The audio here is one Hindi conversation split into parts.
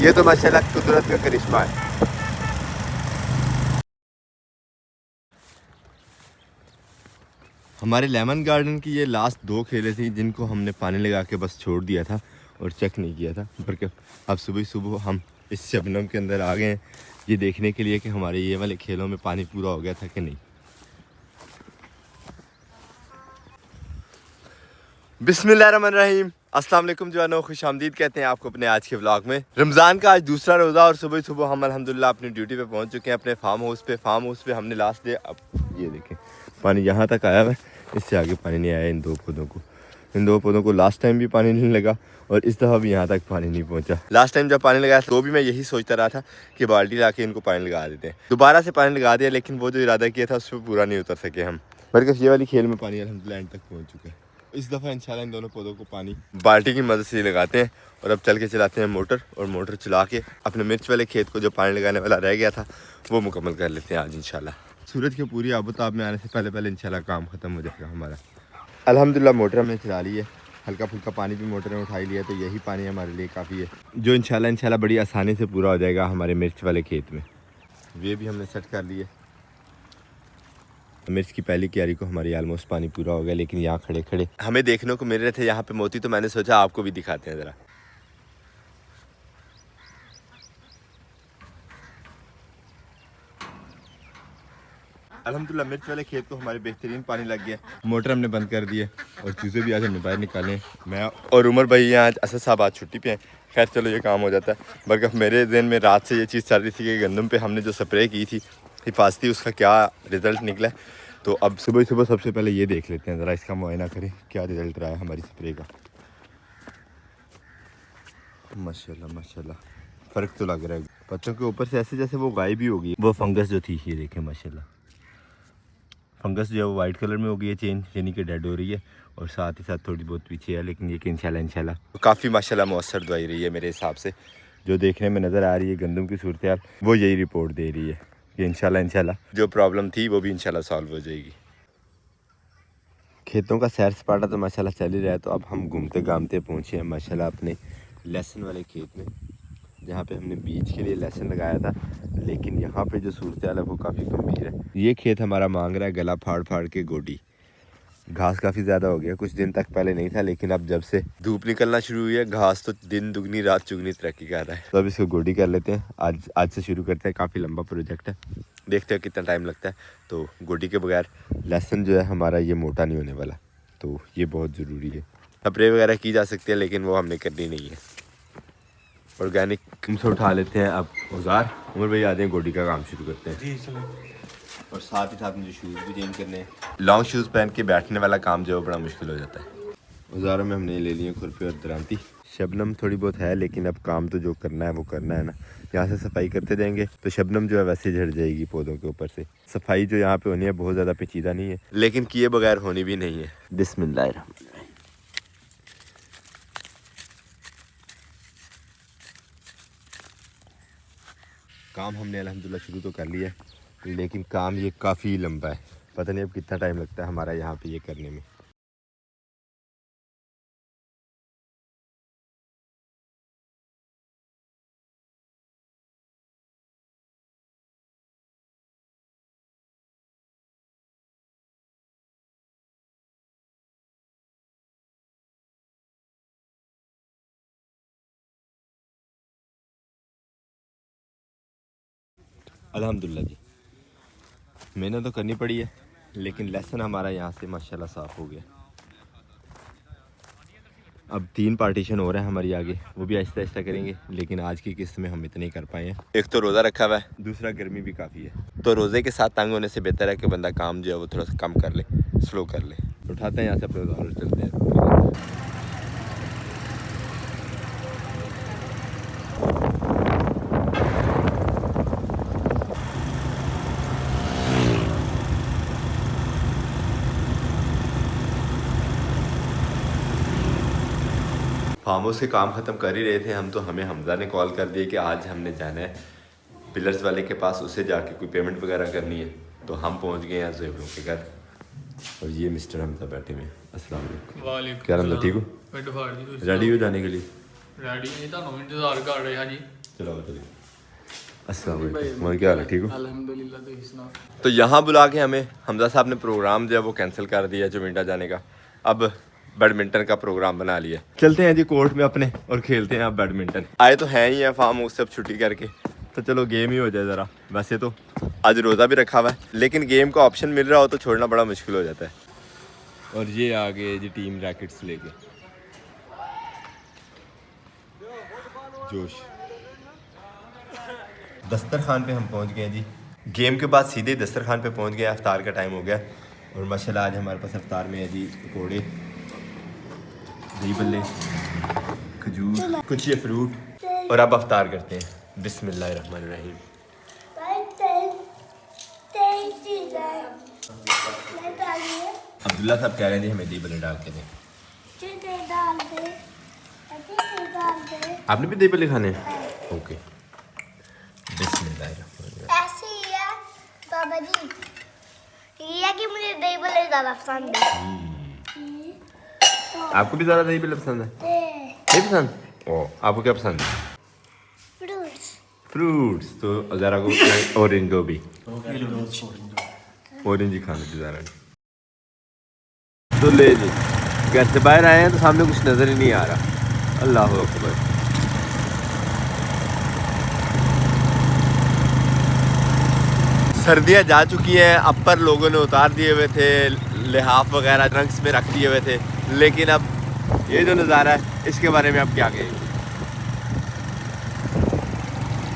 ये तो माशाल्लाह कुदरत का करिश्मा है। हमारे लेमन गार्डन की ये लास्ट 2 खेलें थी जिनको हमने पानी लगा के बस छोड़ दिया था और चेक नहीं किया था, बल्कि अब सुबह सुबह हम इस शबनम के अंदर आ गए हैं ये देखने के लिए कि हमारे ये वाले खेलों में पानी पूरा हो गया था कि नहीं। बिस्मिल्लाहिर्रहमानिर्रहीम, अस्सलाम वालेकुम जवानों, खुश आमदीद कहते हैं आपको अपने आज के व्लॉग में। रमज़ान का आज दूसरा रोज़ा और सुबह सुबह हम अल्हम्दुलिल्लाह अपनी ड्यूटी पे पहुंच चुके हैं, अपने फार्म हाउस पे हमने लास्ट डे। अब ये देखें पानी यहाँ तक आया है, इससे आगे पानी नहीं आया। इन दो पौधों को लास्ट टाइम भी पानी नहीं लगा और इस दफ़ा भी यहाँ तक पानी नहीं पहुँचा। लास्ट टाइम जब पानी लगाया तो भी मैं यही सोचता रहा था कि बाल्टी ला के इनको पानी लगा देते हैं। दोबारा से पानी लगा दिया, लेकिन वो जो इरादा किया था उस पर पूरा नहीं उतर सके हम, बल्कि ये वाली खेल में पानी अल्हम्दुलिल्लाह एंड तक पहुँच चुका है। इस दफ़ा इंशाल्लाह इन दोनों पौधों को पानी बाल्टी की मदद से लगाते हैं और अब चल के चलाते हैं मोटर, और मोटर चला के अपने मिर्च वाले खेत को जो पानी लगाने वाला रह गया था वो मुकम्मल कर लेते हैं आज इंशाल्लाह। सूरज के पूरी आबोताब में आने से पहले इंशाल्लाह काम ख़त्म हो जाएगा हमारा। अल्हम्दुलिल्लाह मोटर हमने चला ली है, हल्का फुल्का पानी भी मोटर में उठाई लिया, तो यही पानी हमारे लिए काफ़ी है जो इंशाल्लाह बड़ी आसानी से पूरा हो जाएगा हमारे मिर्च वाले खेत में। ये भी हमने सेट कर लिए। मिर्च की पहली क्यारी को हमारी ऑलमोस्ट पानी पूरा हो गया, लेकिन यहाँ खड़े खड़े हमें देखने को मिल रहे थे यहाँ पे मोती, तो मैंने सोचा आपको भी दिखाते हैं ज़रा। अल्हम्दुलिल्लाह मिर्च वाले खेत को हमारे बेहतरीन पानी लग गया। मोटर हमने बंद कर दी है और चूज़े भी आज हमने बाहर निकाले। मैं और उमर भाई यहाँ आज असद साहब आज छुट्टी पे हैं। खैर चलो ये काम हो जाता है, बल्कि मेरे जहन में रात से ये चीज़ चल रही थी कि गंदम पे हमने जो स्प्रे की थी हिफाजती, उसका क्या रिज़ल्ट निकला है। तो अब सुबह सुबह सबसे पहले ये देख लेते हैं, ज़रा इसका मुआयना करें क्या रिज़ल्ट रहा है हमारी स्प्रे का। माशाल्लाह माशाल्लाह फ़र्क तो लग रहा है पत्तों के ऊपर से, ऐसे जैसे वो गायब ही हो गई वो फंगस जो थी। ये देखें माशाल्लाह फंगस जो है वो वाइट कलर में हो गई है चेंज, यानी कि डेड हो रही है, और साथ ही साथ थोड़ी बहुत पीछे है, लेकिन ये कि इंशाल्लाह काफ़ी माशाल्लाह मौसर दवाई रही है मेरे हिसाब से। जो देखने में नज़र आ रही है गंदम की सूरत हाल, वो यही रिपोर्ट दे रही है कि इंशाल्लाह जो प्रॉब्लम थी वो भी इंशाल्लाह सॉल्व हो जाएगी। खेतों का सैर सपाटा तो माशाल्लाह चल ही रहा है, तो अब हम घूमते घामते पहुँचे हैं माशाल्लाह अपने लहसुन वाले खेत में, जहाँ पे हमने बीज के लिए लहसुन लगाया था। लेकिन यहाँ पे जो सूरत हाल है वो काफ़ी गंभीर है। ये खेत हमारा मांग रहा है गला फाड़ फाड़ के गोडी। घास काफ़ी ज़्यादा हो गया, कुछ दिन तक पहले नहीं था, लेकिन अब जब से धूप निकलना शुरू हुई है घास तो दिन दुगनी रात चुगनी तरक्की कर रहा है। तो अब इसको गोडी कर लेते हैं, आज से शुरू करते हैं। काफ़ी लंबा प्रोजेक्ट है, देखते हैं कितना टाइम लगता है। तो गोडी के बगैर लहसुन जो है हमारा ये मोटा नहीं होने वाला, तो ये बहुत ज़रूरी है। स्प्रे वगैरह की जा सकती है, लेकिन वो हमने करनी नहीं है। ऑर्गेनिक हमसे उठा लेते हैं अब औजार। उमर भाई आते हैं, गोडी का काम शुरू करते हैं जी। चलो, और साथ ही साथ मुझे शूज़ भी चेंज करने हैं। लॉन्ग शूज़ पहन के बैठने वाला काम जो है बड़ा मुश्किल हो जाता है। औजारों में हमने ले लिए खुरपी और दरांती। शबनम थोड़ी बहुत है, लेकिन अब काम तो जो करना है वो करना है ना। यहाँ से सफाई करते जाएंगे तो शबनम जो है वैसे झड़ जाएगी पौधों के ऊपर से। सफाई जो यहाँ पे होनी है बहुत ज़्यादा पेचीदा नहीं है, लेकिन किए बगैर होनी भी नहीं है। बिस्मिल्लाहिर्रहमानिर्रहीम। काम हमने अल्हम्दुलिल्लाह शुरू तो कर लिया है, लेकिन काम ये काफ़ी लंबा है। पता नहीं अब कितना टाइम लगता है हमारा यहाँ पे ये करने में। अल्हम्दुलिल्लाह जी मेहनत तो करनी पड़ी है, लेकिन लेसन हमारा यहाँ से माशाल्लाह साफ़ हो गया। अब 3 पार्टीशन हो रहे हैं हमारी आगे, वो भी आहिस्ता आहिस्ता करेंगे, लेकिन आज की किस्त में हम इतने ही कर पाए हैं। एक तो रोज़ा रखा हुआ है, दूसरा गर्मी भी काफ़ी है, तो रोज़े के साथ तंग होने से बेहतर है कि बंदा काम जो है वो थोड़ा सा कम कर ले, स्लो कर ले। उठाते हैं यहाँ से अपने औजार चलते हैं। फार्म हाउस के काम ख़त्म कर ही रहे थे हम, तो हमें हमज़ा ने कॉल कर दिया कि आज हमने जाना है पिलर्स वाले के पास, उसे जाके कोई पेमेंट वगैरह करनी है। तो हम पहुंच गए हैं ज़ुहैब के घर, और ये मिस्टर हमज़ा बैठे हुए हैं। अस्सलाम वालेकुम। क्या रमज़ा ठीक हो? रेडी हो जाने के लिए? रेडी नहीं, ਤੁਹਾਨੂੰ इंतजार कर रहे हैं जी। चलो चलिए। अस्सलाम वालेकुम, और क्या हाल है, ठीक हो? अल्हम्दुलिल्लाह। तो सुनाओ। तो यहाँ बुला के हमें हमजा साहब ने प्रोग्राम जो है वो कैंसिल कर दिया जुमेंटा जाने का। अब बैडमिंटन का प्रोग्राम बना लिया। चलते हैं जी कोर्ट में अपने और खेलते हैं अब बैडमिंटन। आए तो हैं ही हैं फार्म हाउस से अब छुट्टी करके, तो चलो गेम ही हो जाए ज़रा। वैसे तो आज रोज़ा भी रखा हुआ है, लेकिन गेम का ऑप्शन मिल रहा हो तो छोड़ना बड़ा मुश्किल हो जाता है। और ये आ गए जी टीम रैकेट्स लेके, जोश। दस्तरखान पे हम पहुंच गए हैं जी। गेम के बाद सीधे दस्तरखान पे पहुंच गए। अफ्तार का टाइम हो गया और माशाल्लाह आज हमारे पास अफ्तार में है जी पकौड़े, दही बल्ले, खजूर, कुछ ये फ्रूट। और अब अफ्तार करते हैं। बिस्मिल्लाहिर्रहमानिर्रहीम। अब्दुल्ला साहब कह रहे हैं जी हमें दही बल्ले डाल के दें। आपने भी दही बल्ले खाने हैं? ओके। बिस्मिल्लाहिर्रहमानिर्रहीम। ऐसे ही है बाबा जी, ये है कि मुझे दही बल्ले ज़्यादा पसंद है। आपको भी ज़्यादा दही बल्ले पसंद है? नहीं पसंद? ओ, आपको क्या पसंद है? फ्रूट्स। फ्रूट्स। तो ज़रा को ऑरेंज दो भी, ऑरेंज ही खाने की ज़रा। तो ले जी, घर से बाहर आए हैं तो सामने कुछ नज़र ही नहीं आ रहा। अल्लाह अकबर। सर्दियाँ जा चुकी हैं, अपर लोगों ने उतार दिए हुए थे, लिहाफ वगैरह ट्रंक्स में रख दिए हुए थे, लेकिन अब ये जो नज़ारा है इसके बारे में अब क्या कहें।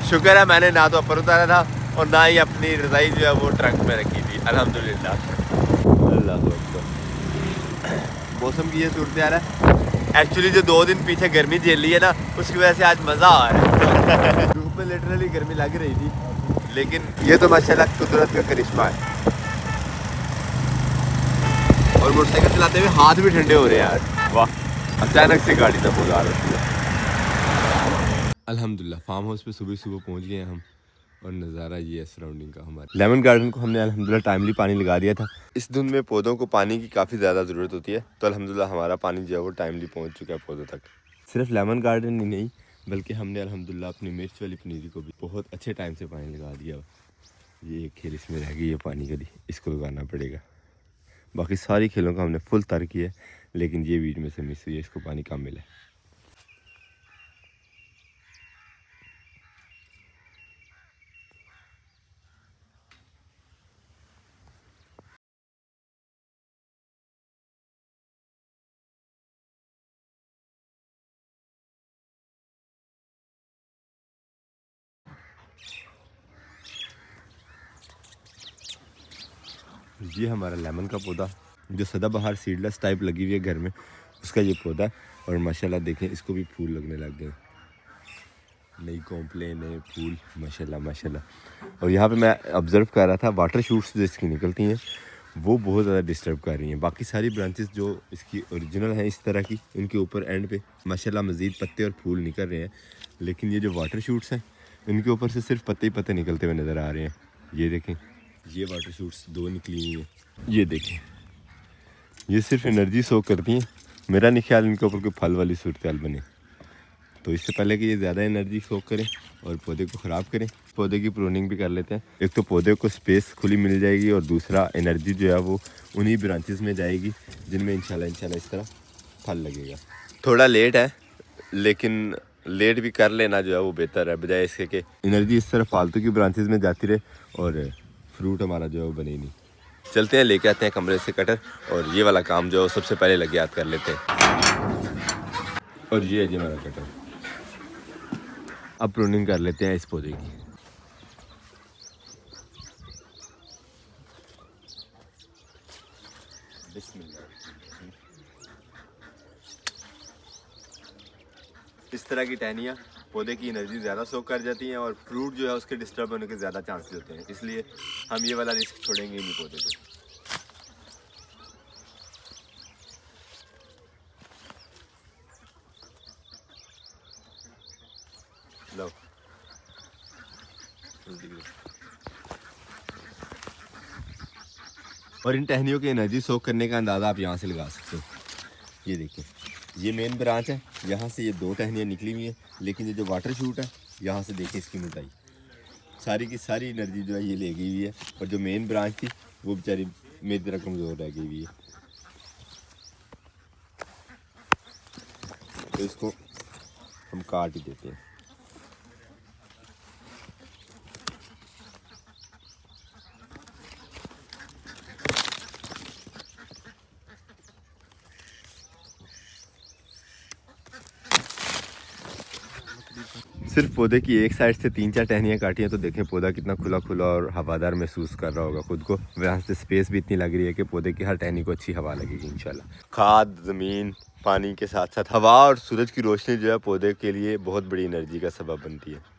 शुक्र है मैंने ना तो अपर उतारा था और ना ही अपनी रज़ाई जो है वो ट्रंक में रखी थी, अल्हम्दुलिल्लाह। अल्लाह अकबर। मौसम की ये सूरत आ रहा है। एक्चुअली जो 2 दिन पीछे गर्मी झेल ली है ना, उसकी वजह से आज मज़ा आ रहा है। धूप में लिटरली गर्मी लग रही थी, लेकिन ये तो माशाल्लाह कुदरत का करिश्मा है। और मोटरसाइकिल चलाते हुए हाथ भी ठंडे हो रहे हैं यार, वाह। अचानक से गाड़ी तक गुजार होती है। अल्हम्दुलिल्लाह फार्म हाउस पे सुबह सुबह पहुंच गए हैं हम, और नज़ारा ये है सराउंडिंग का हमारे। लेमन गार्डन को हमने अल्हम्दुलिल्लाह टाइमली पानी लगा दिया था। इस धुंध में पौधों को पानी की काफ़ी ज़्यादा ज़रूरत होती है, तो अल्हम्दुलिल्लाह हमारा पानी जो है वो टाइमली पहुँच चुका है पौधों तक। सिर्फ लेमन गार्डन ही नहीं, बल्कि हमने अल्हम्दुलिल्लाह अपनी मिर्च वाली पनीरी को भी बहुत अच्छे टाइम से पानी लगा दिया। ये एक खेल इसमें रह गई है पानी का, इसको लगाना पड़ेगा। बाकी सारी खेलों का हमने फुल तर किया है, लेकिन ये बीच में से मिस हुई है, इसको पानी कम मिला है। ये हमारा लेमन का पौधा जो सदाबहार सीडलेस टाइप लगी हुई है घर में, उसका ये पौधा है। और माशाल्लाह देखें इसको भी फूल लगने लग गए, नई कॉम्प्ले, नए फूल, माशाल्लाह माशाल्लाह। और यहाँ पे मैं ऑब्ज़र्व कर रहा था, वाटर शूट्स जो इसकी निकलती हैं वो बहुत ज़्यादा डिस्टर्ब कर रही हैं। बाकी सारी ब्रांचेस जो इसकी ओरिजिनल हैं इस तरह की, इनके ऊपर एंड पे माशाल्लाह मज़ीद पत्ते और फूल निकल रहे हैं, लेकिन ये जो वाटर शूट्स हैं इनके ऊपर से सिर्फ पत्ते ही पत्ते निकलते हुए नज़र आ रहे हैं। ये देखें, ये वाटर शूट्स 2 निकली हुई हैं, ये देखें, ये सिर्फ एनर्जी सोक करती हैं। मेरा नहीं ख्याल इनके ऊपर कोई फल वाली सूरत हाल बने। तो इससे पहले कि ये ज़्यादा एनर्जी सोक करें और पौधे को ख़राब करें, पौधे की प्रूनिंग भी कर लेते हैं। एक तो पौधे को स्पेस खुली मिल जाएगी, और दूसरा एनर्जी जो है वो उन्हीं ब्रांचेस में जाएगी जिनमें इंशाल्लाह इस तरह फल लगेगा। थोड़ा लेट है, लेकिन लेट भी कर लेना जो है वो बेहतर है, बजाय इसके कि एनर्जी इस तरह फालतू की ब्रांचेस में जाती रहे और फ्रूट हमारा जो है वो बने ही नहीं। चलते हैं, लेके आते हैं कमरे से कटर, और ये वाला काम जो सबसे पहले लगे याद कर लेते हैं। और ये है जी हमारा कटर। अब प्रूनिंग कर लेते हैं इस पौधे की। इस तरह की टहनियाँ पौधे की एनर्जी ज़्यादा सोक कर जाती हैं और फ्रूट जो है उसके डिस्टर्ब होने के ज़्यादा चांसेस होते हैं, इसलिए हम ये वाला रिस्क छोड़ेंगे ही नहीं पौधे को। लो और इन टहनियों की एनर्जी सोक करने का अंदाज़ा आप यहाँ से लगा सकते हो। ये देखिए, ये मेन ब्रांच है, यहाँ से ये 2 टहनियाँ निकली हुई हैं, लेकिन ये जो वाटर शूट है यहाँ से देखिए इसकी मोटाई, सारी की सारी एनर्जी जो है ये ले गई हुई है, और जो मेन ब्रांच थी वो बेचारी मेरी तरह कमज़ोर रह गई हुई है। तो इसको हम काट ही देते हैं। सिर्फ पौधे की एक साइड से 3-4 टहनियाँ काटी हैं तो देखें पौधा कितना खुला खुला और हवादार महसूस कर रहा होगा खुद को। वहाँ से स्पेस भी इतनी लग रही है कि पौधे की हर टहनी को अच्छी हवा लगेगी इंशाल्लाह। खाद, ज़मीन, पानी के साथ साथ हवा और सूरज की रोशनी जो है पौधे के लिए बहुत बड़ी एनर्जी का सबब बनती है।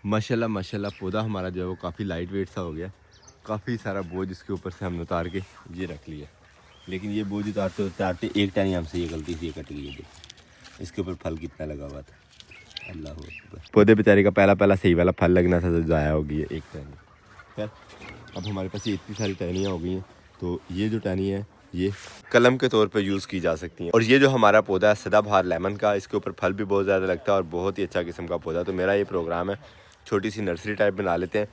माशाल्लाह माशाल्लाह पौधा हमारा जो है वो काफ़ी लाइट वेट सा हो गया। काफ़ी सारा बोझ इसके ऊपर से हमने उतार के ये रख लिया, लेकिन ये बोझ उतारते उतारते एक टाइम हमसे ये गलती से ये कट गई है। इसके ऊपर फल कितना लगा हुआ था, अल्लाह अकबर। पौधे बेचारे का पहला सही वाला फल लगना था तो ज़ाया हो गई है एक टहनी। खैर अब हमारे पास ये इतनी सारी टहनियाँ हो गई हैं, तो ये जो टहनी है ये कलम के तौर पे यूज़ की जा सकती हैं। और ये जो हमारा पौधा है सदाबहार लेमन का, इसके ऊपर फल भी बहुत ज़्यादा लगता है और बहुत ही अच्छा किस्म का पौधा। तो मेरा ये प्रोग्राम है छोटी सी नर्सरी टाइप बना लेते हैं।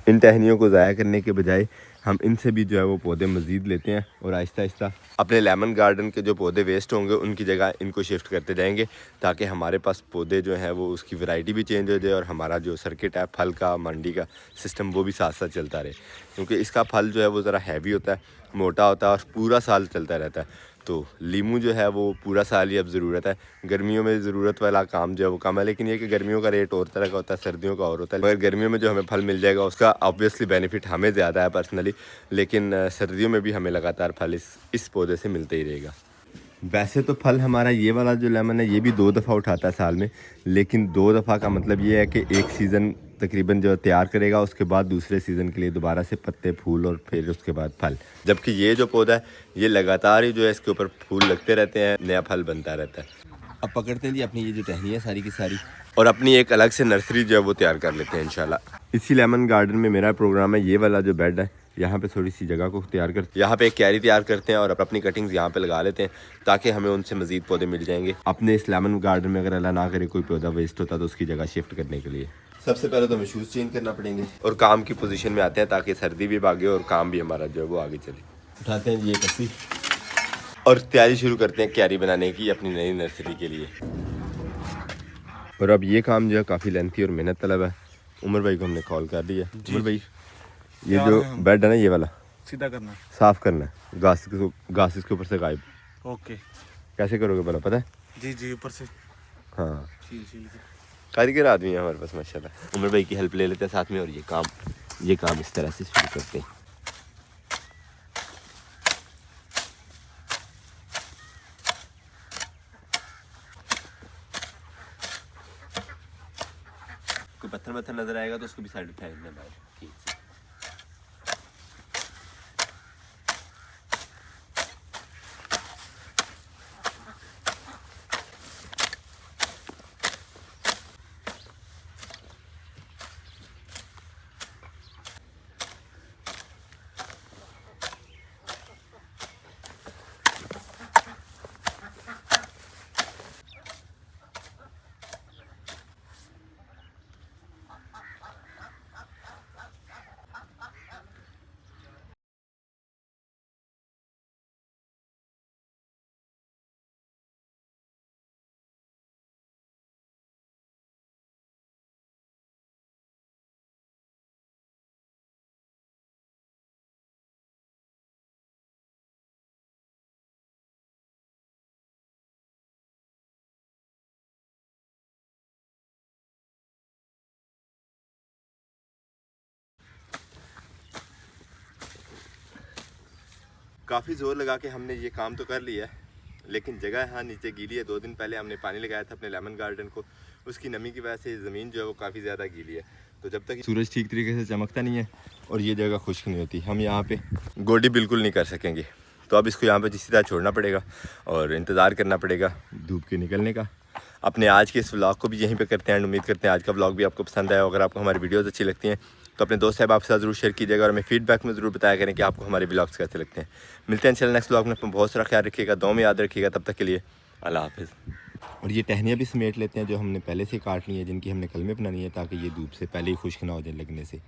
इन टहनियों को ज़ाया करने के बजाय हम इनसे भी जो है वो पौधे मज़ीद लेते हैं और आहिस्ता आहिस्ता अपने लेमन गार्डन के जो पौधे वेस्ट होंगे उनकी जगह इनको शिफ्ट करते जाएंगे, ताकि हमारे पास पौधे जो हैं वो उसकी वैरायटी भी चेंज हो जाए और हमारा जो सर्किट है फल का मंडी का सिस्टम वो भी साथ साथ चलता रहे। क्योंकि इसका फल जो है वो ज़रा हैवी होता है, मोटा होता है और पूरा साल चलता रहता है। तो लीमू जो है वो पूरा साल ही अब ज़रूरत है। गर्मियों में ज़रूरत वाला काम जो है वो कम है, लेकिन ये कि गर्मियों का रेट और तरह का होता है, सर्दियों का और होता है। मगर गर्मियों में जो हमें फल मिल जाएगा उसका ऑब्वियसली बेनिफिट हमें ज़्यादा है पर्सनली, लेकिन सर्दियों में भी हमें लगातार फल इस पौधे से मिलते ही रहेगा। वैसे तो फल हमारा ये वाला जो लेमन है ये भी 2 दफ़ा उठाता है साल में, लेकिन 2 दफ़ा का मतलब ये है कि एक सीज़न तकरीबन जो तैयार करेगा उसके बाद दूसरे सीज़न के लिए दोबारा से पत्ते, फूल और फिर उसके बाद फल। जबकि ये जो पौधा है ये लगातार ही जो है इसके ऊपर फूल लगते रहते हैं, नया फल बनता रहता है। अब पकड़ते हैं जी अपनी ये जो टहनी है सारी की सारी और अपनी एक अलग से नर्सरी जो है वो तैयार कर लेते हैं इंशाल्लाह। इसी लेमन गार्डन में मेरा प्रोग्राम है, ये वाला जो बेड है यहाँ पे थोड़ी सी जगह को तैयार करते हैं, यहाँ पे एक क्यारी तैयार करते हैं और अपनी कटिंग्स यहाँ पे लगा लेते हैं ताकि हमें उनसे मजीद पौधे मिल जाएंगे अपने इस लेमन गार्डन में। अगर अल्लाह ना करे कोई पौधा वेस्ट होता तो उसकी जगह शिफ्ट करने के लिए सबसे पहले तो हमें शूज़ चेंज करना पड़ेंगे और काम की पोजीशन में आते हैं ताकि सर्दी भी भागे और काम भी हमारा जो है वो आगे चले। उठाते हैं ये कस्सी और तैयारी शुरू करते हैं क्यारी बनाने की अपनी नई नर्सरी के लिए। और अब ये काम जो है काफ़ी लेंथी और मेहनत तलब है। उमर भाई को हमने कॉल कर दिया। उमर भाई ये जो बेड है ना ये वाला सीधा करना, साफ करना है, घास इसके ऊपर से गायब। ओके कैसे करोगे भला पता है? जी जी ऊपर से हाँ छील कारीगर आदमी है हमारे पास माशाल्लाह। उमर भाई की हेल्प ले लेते हैं साथ में और ये काम इस तरह से शुरू करते हैं। कोई पत्थर नजर आएगा तो उसको भी साइड उठाएंगे बाहर ठीक से। काफ़ी ज़ोर लगा के हमने ये काम तो कर लिया है, लेकिन जगह यहाँ नीचे गीली है। 2 दिन पहले हमने पानी लगाया था अपने लेमन गार्डन को, उसकी नमी की वजह से ज़मीन जो है वो काफ़ी ज़्यादा गीली है। तो जब तक सूरज ठीक तरीके से चमकता नहीं है और ये जगह खुश्क नहीं होती, हम यहाँ पे गोडी बिल्कुल नहीं कर सकेंगे। तो अब इसको यहाँ पे जिस तरह छोड़ना पड़ेगा और इंतज़ार करना पड़ेगा धूप के निकलने का। अपने आज के इस व्लॉग को भी यहीं पे करते हैं एंड उम्मीद करते हैं आज का व्लॉग भी आपको पसंद आया। अगर आपको हमारी वीडियोस अच्छी लगती हैं तो अपने दोस्त साहब आपके साथ ज़रूर शेयर कीजिएगा और हमें फीडबैक में ज़रूर बताया करें कि आपको हमारे व्लॉग्स कैसे लगते हैं। मिलते हैं इंशाल्लाह नेक्स्ट व्लॉग में। अपना बहुत सारा ख्याल रखिएगा, दुआ में याद रखिएगा। तब तक के लिए अल्लाह हाफ़िज़। और ये टहनियाँ भी समेट लेते हैं जो हमने पहले से काट ली हैं, जिनकी हमने कलमें बनानी है ताकि ये धूप से पहले ही खुश्क ना हो जाए लगने से।